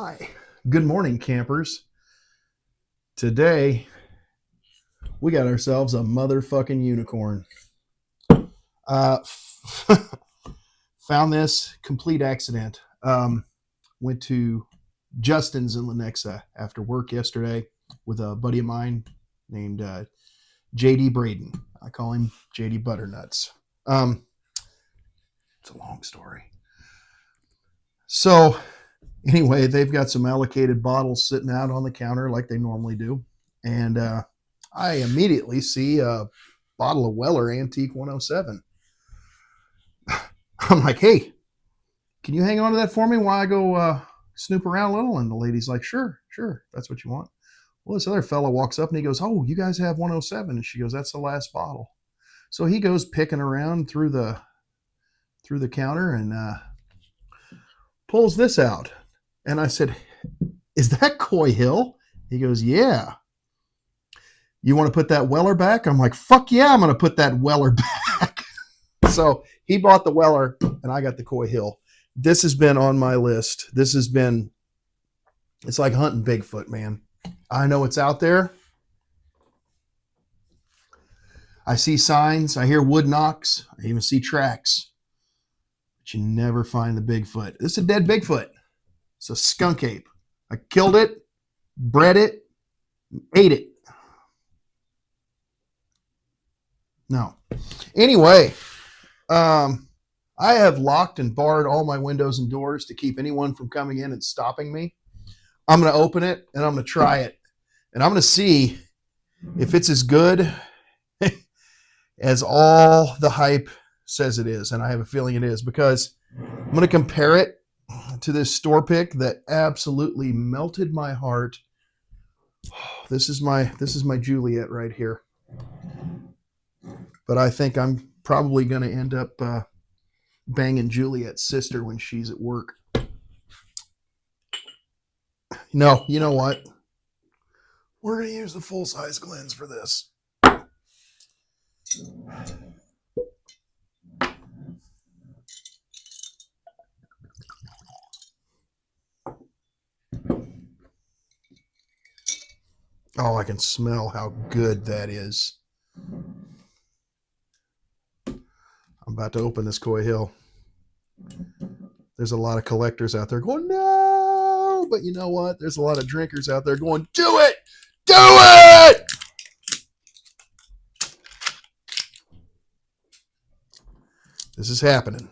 Hi, good morning, campers. Today, we got ourselves a motherfucking unicorn. Uh, Found this complete accident. Went to Justin's in Lenexa after work yesterday with a buddy of mine named JD Braden. I call him JD Butternuts. It's a long story. So, anyway, they've got some allocated bottles sitting out on the counter like they normally do. And I immediately see a bottle of Weller Antique 107. I'm like, hey, can you hang on to that for me while I go snoop around a little? And the lady's like, sure, that's what you want. Well, this other fellow walks up and he goes, oh, you guys have 107. And she goes, that's the last bottle. So he goes picking around through the counter and pulls this out. And I said, is that Coy Hill? He goes, yeah. You want to put that Weller back? I'm like, fuck yeah, I'm going to put that Weller back. So he bought the Weller and I got the Coy Hill. This has been on my list. It's like hunting Bigfoot, man. I know it's out there. I see signs. I hear wood knocks. I even see tracks. But you never find the Bigfoot. This is a dead Bigfoot. It's a skunk ape. I killed it, bred it, ate it. No. Anyway, I have locked and barred all my windows and doors to keep anyone from coming in and stopping me. I'm going to open it and I'm going to try it. And I'm going to see if it's as good as all the hype says it is. And I have a feeling it is, because I'm going to compare it to this store pick that absolutely melted my heart. This is my Juliet right here. But I think I'm probably going to end up banging Juliet's sister when she's at work. No, you know what? We're going to use the full-size Glens for this. Oh, I can smell how good that is. I'm about to open this Coy Hill. There's a lot of collectors out there going, no! But you know what? There's a lot of drinkers out there going, do it! Do it! This is happening.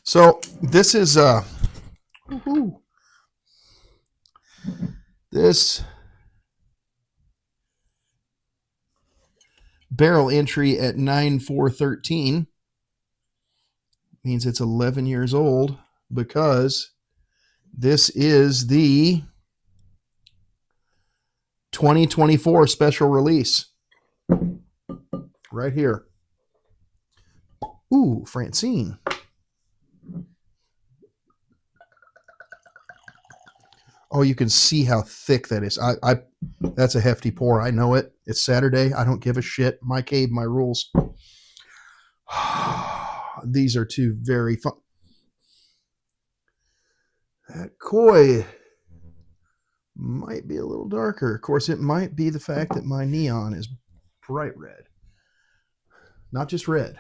So this is this barrel entry at 9/4/13 means it's 11 years old, because this is the 2024 special release right here. Ooh, Francine. Oh, you can see how thick that is. That's a hefty pour. I know it. It's Saturday. I don't give a shit. My cave, my rules. These are two very fun. That Coy might be a little darker. Of course, it might be the fact that my neon is bright red. Not just red.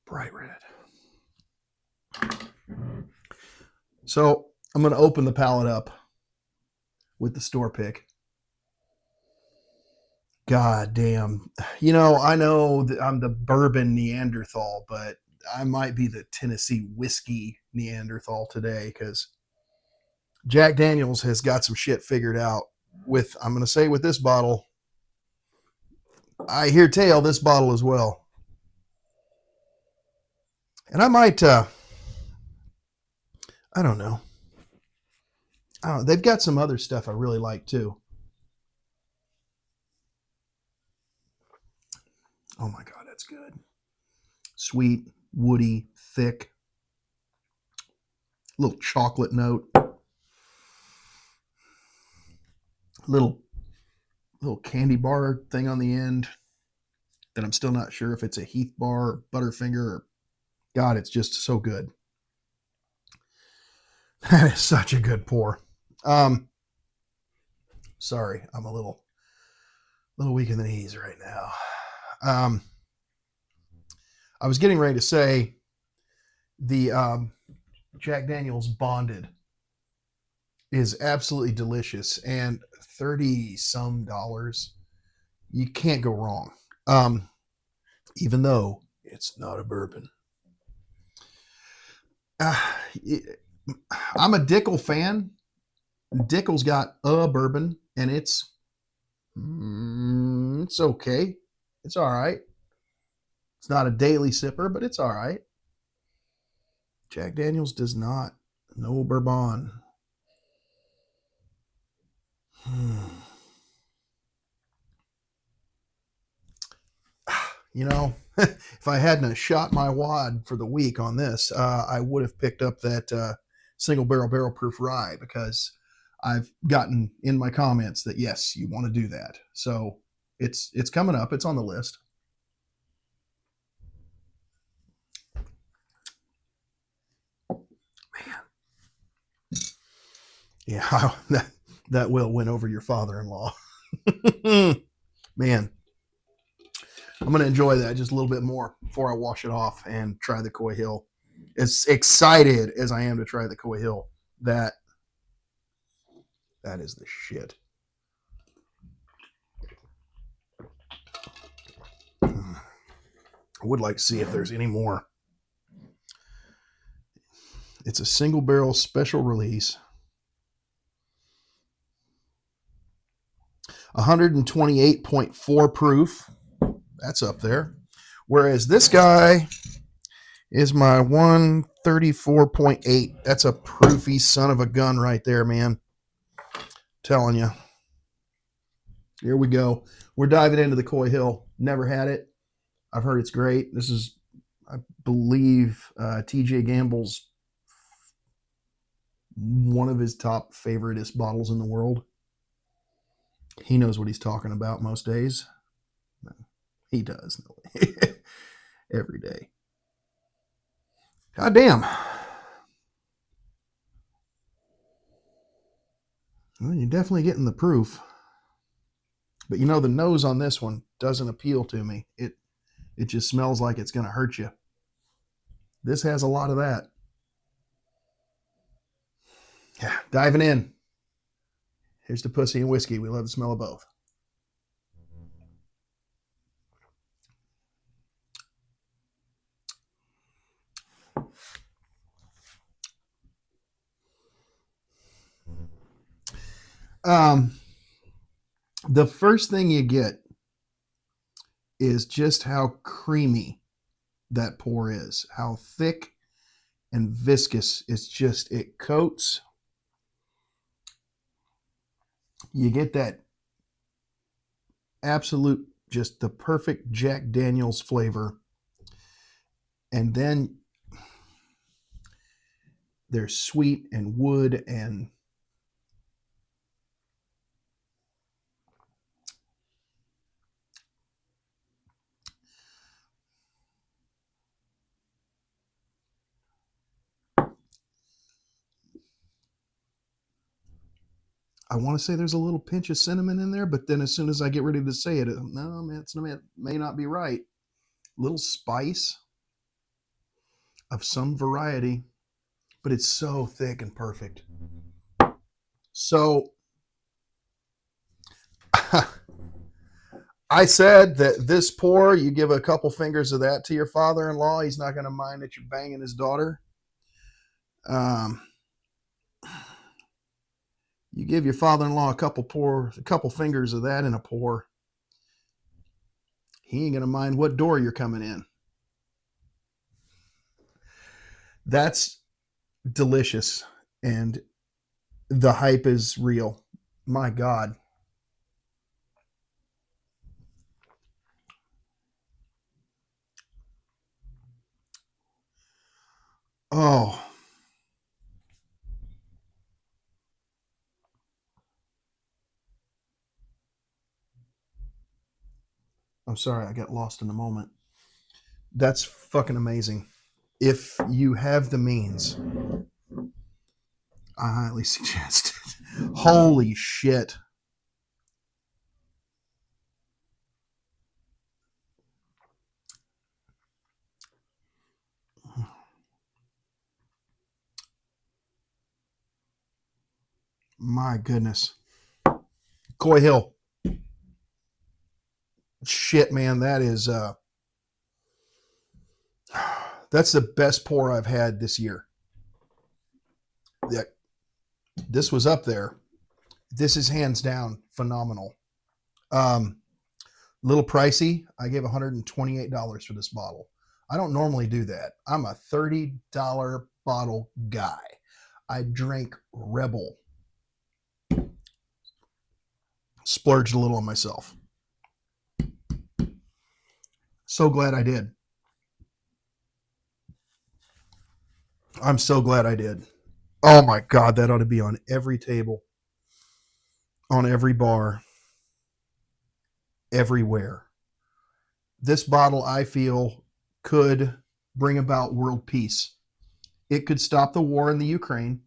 Bright red. So I'm going to open the pallet up with the store pick. God damn. You know, I know that I'm the bourbon Neanderthal, but I might be the Tennessee whiskey Neanderthal today, because Jack Daniels has got some shit figured out with, I'm going to say with this bottle. I hear tell this bottle as well. And I might, I don't know. They've got some other stuff I really like too. Oh my God, that's good. Sweet, woody, thick. Little chocolate note. Little candy bar thing on the end. that I'm still not sure if it's a Heath Bar or Butterfinger or God, it's just so good. That is such a good pour. Sorry, I'm a little weak in the knees right now. I was getting ready to say the Jack Daniel's Bonded is absolutely delicious, and 30 some dollars, you can't go wrong. Even though it's not a bourbon. I'm a Dickel fan. Dickel's got a bourbon, and it's okay. It's all right. It's not a daily sipper, but it's all right. Jack Daniel's does not. No Bourbon. You know, if I hadn't shot my wad for the week on this, I would have picked up that single barrel proof rye, because I've gotten in my comments that yes, you want to do that. So it's coming up. It's on the list. Man, yeah, that will win over your father-in-law. Man, I'm going to enjoy that just a little bit more before I wash it off and try the Coy Hill. As excited as I am to try the Coy Hill, that is the shit. I would like to see if there's any more. It's a single barrel special release. 128.4 proof. That's up there. Whereas this guy is my 134.8. That's a proofy son of a gun right there, man. I'm telling you. Here we go. We're diving into the Coy Hill. Never had it. I've heard it's great. This is, I believe, TJ Gamble's one of his top favoriteest bottles in the world. He knows what he's talking about most days. He does. Every day. God damn. Well, you're definitely getting the proof. But you know, the nose on this one doesn't appeal to me. It just smells like it's going to hurt you. This has a lot of that. Yeah, diving in. Here's to pussy and whiskey. We love the smell of both. The first thing you get is just how creamy that pour is, how thick and viscous. It's just, it coats. You get that absolute, just the perfect Jack Daniel's flavor. And then there's sweet and wood and I want to say there's a little pinch of cinnamon in there, but then as soon as I get ready to say it, no, man, it may not be right. Little spice of some variety, but it's so thick and perfect. So I said that this pour, you give a couple fingers of that to your father-in-law, he's not going to mind that you're banging his daughter. You give your father-in-law a couple fingers of that in a pour, he ain't going to mind what door you're coming in. That's delicious, and the hype is real. My God. Oh. I'm sorry, I got lost in the moment. That's fucking amazing. If you have the means, I highly suggest it. Holy shit. My goodness. Coy Hill. Shit, man, that is that's the best pour I've had this year. That this was up there. This is hands down phenomenal. Um, little pricey. I gave $128 for this bottle. I don't normally do that. I'm a $30 bottle guy. I drank Rebel. Splurged a little on myself. So glad I did. I'm so glad I did. Oh my God, that ought to be on every table, on every bar, everywhere. This bottle, I feel, could bring about world peace. It could stop the war in the Ukraine.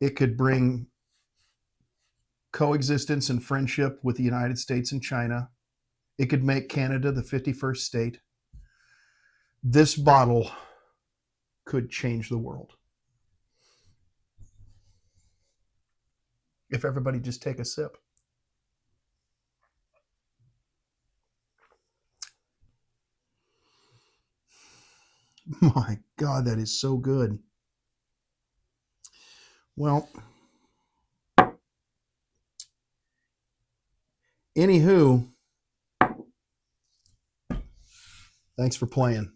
It could bring coexistence and friendship with the United States and China. It could make Canada the 51st state. This bottle could change the world. If everybody just take a sip. My God, that is so good. Well, anywho, thanks for playing.